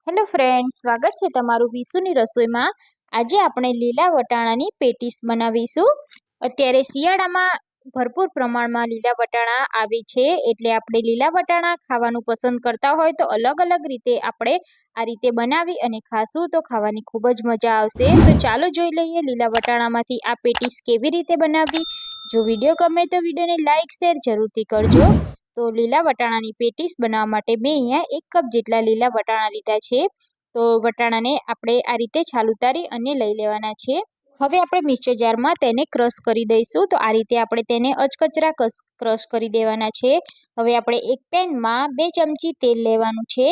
Hello friends, સ્વાગત છે તમારું વિશુની રસોઈમાં। આજે આપણે લીલા વટાણાની પેટીસ બનાવીશું। અત્યારે શિયાળામાં ભરપૂર પ્રમાણમાં લીલા વટાણા આવે છે, એટલે આપણે લીલા વટાણા ખાવાનું પસંદ કરતા હોય તો અલગ અલગ રીતે આપણે આ રીતે બનાવી અને ખાશું તો ખાવાની ખૂબ જ મજા આવશે। તો ચાલો જોઈ લઈએ લીલા વટાણામાંથી આ પેટીસ કેવી રીતે બનાવવી। જો વિડીયો ગમે તો વિડીયોને લાઇક શેર જરૂરથી કરજો। તો લીલા વટાણાની પેટીસ બનાવવા માટે મેં અહીંયા 1 કપ જેટલા લીલા વટાણા લીધા છે। તો વટાણાને આપણે આ રીતે છાલ ઉતારી અને લઈ લેવાના છે। હવે આપણે મિક્સર જારમાં તેને ક્રશ કરી દઈશું। તો આ રીતે આપણે તેને અચકચરા ક્રશ કરી દેવાના છે। હવે આપણે એક પેનમાં 2 ચમચી તેલ લેવાનું છે।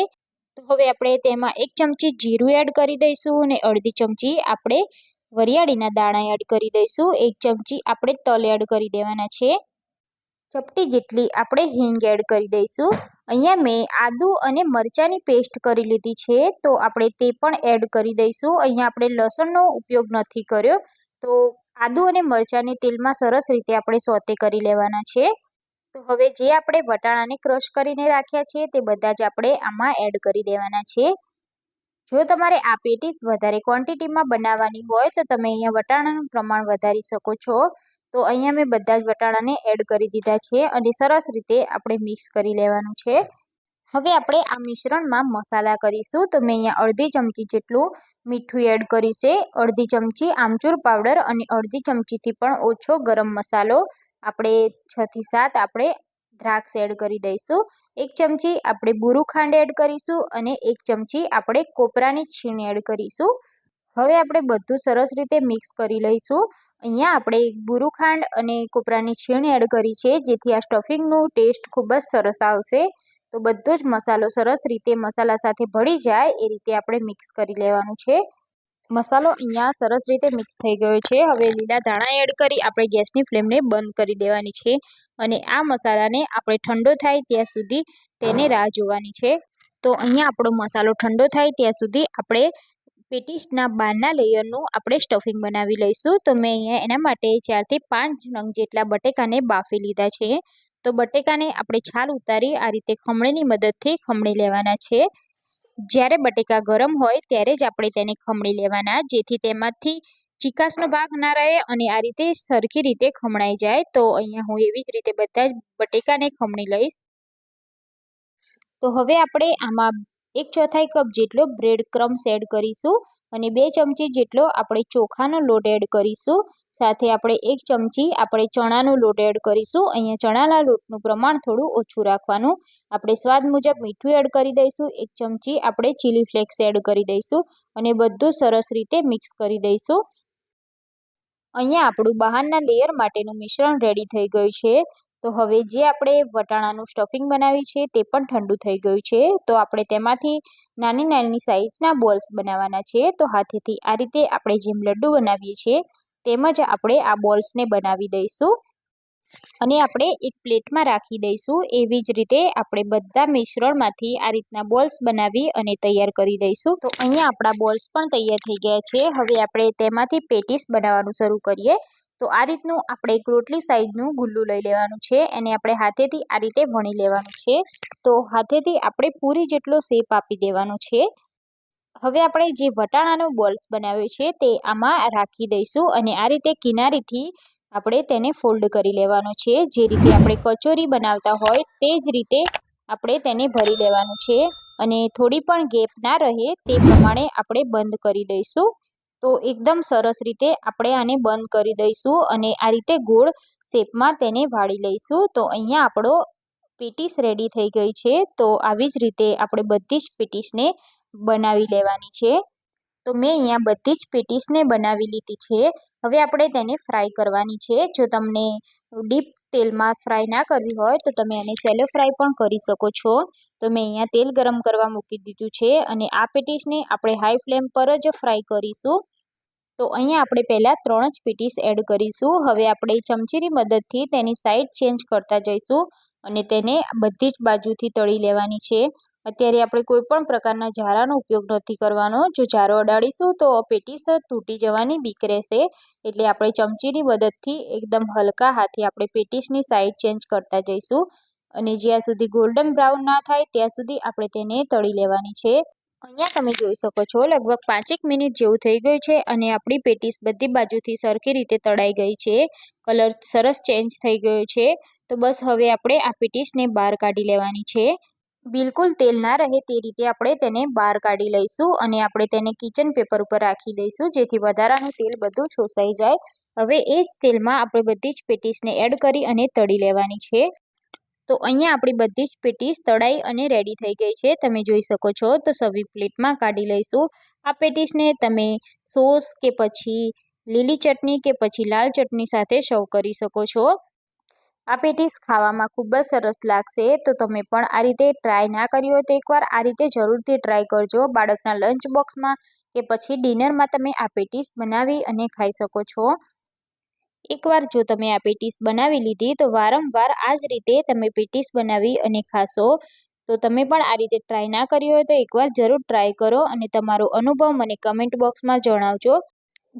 તો હવે આપણે તેમાં 1 ચમચી જીરું એડ કરી દઈશું અને અડધી ચમચી આપણે વરિયાળીના દાણા એડ કરી દઈશું। 1 ચમચી આપણે તલ એડ કરી દેવાના છે। ચપટી જેટલી આપણે હિંગ એડ કરી દઈશું। અહીંયા મેં આદુ અને મરચાંની પેસ્ટ કરી લીધી છે, તો આપણે તે પણ એડ કરી દઈશું। અહીંયા આપણે લસણનો ઉપયોગ નથી કર્યો, તો આદુ અને મરચાંને તેલમાં સરસ રીતે આપણે સોતે કરી લેવાના છે। તો હવે જે આપણે વટાણાને ક્રશ કરીને રાખ્યા છે તે બધા જ આપણે આમાં એડ કરી દેવાના છે। જો તમારે આ પેટીસ વધારે ક્વોન્ટિટીમાં બનાવવાની હોય તો તમે અહીંયા વટાણાનું પ્રમાણ વધારી શકો છો। તો અહીંયા મેં બધા જ વટાણાને એડ કરી દીધા છે અને સરસ રીતે આપણે મિક્સ કરી લેવાનું છે। હવે આપણે આ મિશ્રણમાં મસાલા કરીશું। તો મેં અહીંયા અડધી ચમચી જેટલું મીઠું એડ કર્યું છે, અડધી ચમચી આમચૂર પાવડર અને અડધી ચમચીથી પણ ઓછો ગરમ મસાલો આપણે 6 થી 7 આપણે દ્રાક્ષ એડ કરી દઈશું। 1 ચમચી આપણે બુરુ ખાંડ એડ કરીશું અને 1 ચમચી આપણે કોપરાની છીણ એડ કરીશું। હવે આપણે બધું સરસ રીતે મિક્સ કરી લઈશું। અહીંયા આપણે બુરુ ખાંડ અને કોપરાની છીણ એડ કરી છે, જેથી આ સ્ટફિંગનું ટેસ્ટ ખૂબ જ સરસ આવશે। તો બધો જ મસાલો સરસ રીતે મસાલા સાથે ભળી જાય એ રીતે આપણે મિક્સ કરી લેવાનું છે। મસાલો અહીંયા સરસ રીતે મિક્સ થઈ ગયો છે। હવે લીલા ધાણા એડ કરી આપણે ગેસની ફ્લેમને બંધ કરી દેવાની છે અને આ મસાલાને આપણે ઠંડો થાય ત્યાં સુધી તેને રાહ જોવાની છે। તો અહીંયા આપણો મસાલો ઠંડો થાય ત્યાં સુધી આપણે પેટીસના બહારના લેયરનું આપણે સ્ટફિંગ બનાવી લઈશું। તો મેં અહીંયા એના માટે 4 થી 5 નંગ જેટલા બટેકાને બાફી લીધા છે। તો બટેકાને આપણે છાલ ઉતારી આ રીતે ખમણીની મદદથી ખમણી લેવાના છે। જ્યારે બટેકા ગરમ હોય ત્યારે જ આપણે તેને ખમણી લેવાના, જેથી તેમાંથી ચીકાશનો ભાગ ના રહે અને આ રીતે સરખી રીતે ખમણાઈ જાય। તો અહીંયા હું એવી જ રીતે બધા જ બટેકાને ખમણી લઈશ। તો હવે આપણે આમાં 1/4 કપ જેટલો બ્રેડ ક્રમ્સ એડ કરીશું અને 2 ચમચી જેટલો આપણે ચોખાનો લોટ એડ કરીશું। સાથે આપણે 1 ચમચી આપણે ચણાનો લોટ એડ કરીશું। અહીંયા ચણાના લોટનું પ્રમાણ થોડું ઓછું રાખવાનું। આપણે સ્વાદ મુજબ મીઠું એડ કરી દઈશું। 1 ચમચી આપણે ચીલી ફ્લેક્સ એડ કરી દઈશું અને બધું સરસ રીતે મિક્સ કરી દઈશું। અહીંયા આપણું બહારના લેયર માટેનું મિશ્રણ રેડી થઈ ગયું છે। તો હવે જે આપણે વટાણાનું સ્ટફિંગ બનાવ્યું છે તે પણ ઠંડુ થઈ ગયું છે। તો આપણે તેમાંથી નાની નાની સાઇઝના બોલ્સ બનાવવાના છે। તો હાથેથી આ રીતે આપણે જેમ લડ્ડુ બનાવીએ છીએ તેમ જ આપણે આ બોલ્સને બનાવી દઈશું અને આપણે એક પ્લેટમાં રાખી દઈશું। એવી જ રીતે આપણે બધા મિશ્રણમાંથી આ રીતના બોલ્સ બનાવી અને તૈયાર કરી દઈશું। તો અહીંયા આપણા બોલ્સ પણ તૈયાર થઈ ગયા છે। હવે આપણે તેમાંથી પેટીસ બનાવવાનું શરૂ કરીએ। તો આ રીતનું આપણે એક રોટલી સાઈઝનું ગુલ્લું લઈ લેવાનું છે, એને આપણે હાથેથી આ રીતે વણી લેવાનું છે। તો હાથેથી આપણે પૂરી જેટલો શેપ આપી દેવાનો છે। હવે આપણે જે વટાણાનો બોલ્સ બનાવ્યો છે તે આમાં રાખી દઈશું અને આ રીતે કિનારીથી આપણે તેને ફોલ્ડ કરી લેવાનો છે। જે રીતે આપણે કચોરી બનાવતા હોય તે જ રીતે આપણે તેને ભરી લેવાનું છે અને થોડી પણ ગેપ ના રહે તે પ્રમાણે આપણે બંધ કરી દઈશું। તો એકદમ સરસ રીતે આપણે આને બંધ કરી દઈશું અને આ રીતે ગોળ શેપમાં તેને વાળી લઈશું। તો અહીંયા આપણો પેટીસ રેડી થઈ ગઈ છે। તો આવી જ રીતે આપણે બધી જ પેટીસને બનાવી લેવાની છે। તો મેં અહીંયા બધી જ પેટીસને બનાવી લીધી છે। હવે આપણે તેને ફ્રાય કરવાની છે। જો તમને ડીપ તેલમાં ફ્રાય ના કરવી હોય તો તમે એને સેલો ફ્રાય પણ કરી શકો છો। તો મેં અહીંયા તેલ ગરમ કરવા મૂકી દીધું છે અને આ પેટીસને આપણે હાઈ ફ્લેમ પર જ ફ્રાય કરીશું। તો અહીંયા આપણે પહેલાં 3 જ પેટીસ એડ કરીશું। હવે આપણે ચમચીની મદદથી તેની સાઈડ ચેન્જ કરતા જઈશું અને તેને બધી જ બાજુથી તળી લેવાની છે। અત્યારે આપણે કોઈ પણ પ્રકારના ઝારાનો ઉપયોગ નથી કરવાનો। જો ઝારો અડાડીશું તો પેટીસ તૂટી જવાની બીક રહેશે, એટલે આપણે ચમચીની મદદથી એકદમ હલકા હાથે આપણે પેટીસની સાઈડ ચેન્જ કરતા જઈશું અને જ્યાં સુધી ગોલ્ડન બ્રાઉન ના થાય ત્યાં સુધી આપણે તેને તળી લેવાની છે। અહીંયા તમે જોઈ શકો છો લગભગ 5 મિનિટ જેવું થઈ ગયું છે અને આપણી પેટીસ બધી બાજુથી સરખી રીતે તળાઈ ગઈ છે. કલર સરસ ચેન્જ થઈ ગયો છે. તો બસ હવે આપણે આ પેટીસને બહાર કાઢી લેવાની છે. બિલકુલ તેલ ના રહે તે રીતે આપણે તેને બહાર કાઢી લઈશું અને આપણે તેને કિચન પેપર ઉપર રાખી દઈશું જેથી વધારાનું તેલ બધું શોષાઈ જાય. હવે એ જ તેલમાં આપણે બધી જ પેટીસને એડ કરી અને તળી લેવાની છે. તો અહીંયા આપણી બધી જ પેટીસ તળાઈ અને રેડી થઈ ગઈ છે. તમે જોઈ શકો છો. તો સર્વિંગ પ્લેટમાં કાઢી લઈશું. આ પેટીસને તમે સોસ કે પછી લીલી ચટણી કે પછી લાલ ચટણી સાથે સર્વ કરી શકો છો. આ પેટીસ ખાવામાં ખૂબ જ સરસ લાગશે. તો તમે પણ આ રીતે ટ્રાય ના કરી હોય તો એકવાર આ રીતે જરૂરથી ટ્રાય કરજો. બાળકના લંચ બોક્સમાં કે પછી ડિનરમાં તમે આ પેટીસ બનાવી અને ખાઈ શકો છો. એકવાર જો તમે આ પેટીસ બનાવી લીધી તો વારંવાર આ જ રીતે તમે પેટીસ બનાવી અને ખાશો. તો તમે પણ આ રીતે ટ્રાય ના કરી હોય તો એકવાર જરૂર ટ્રાય કરો અને તમારો અનુભવ મને કમેન્ટ બોક્સમાં જણાવજો.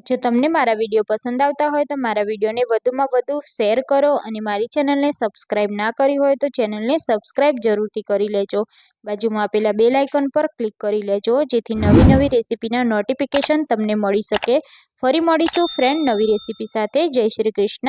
જો તમને મારા વિડીયો પસંદ આવતા હોય તો મારા વિડીયોને વધુમાં વધુ શેર કરો અને મારી ચેનલને સબસ્ક્રાઈબ ના કરી હોય તો ચેનલને સબસ્ક્રાઈબ જરૂરથી કરી લેજો. બાજુમાં આપેલા બેલ આઇકન પર ક્લિક કરી લેજો જેથી નવી નવી રેસીપીના નોટિફિકેશન તમને મળી શકે. ફરી મળીશું ફ્રેન્ડ નવી રેસીપી સાથે. જય શ્રી કૃષ્ણ.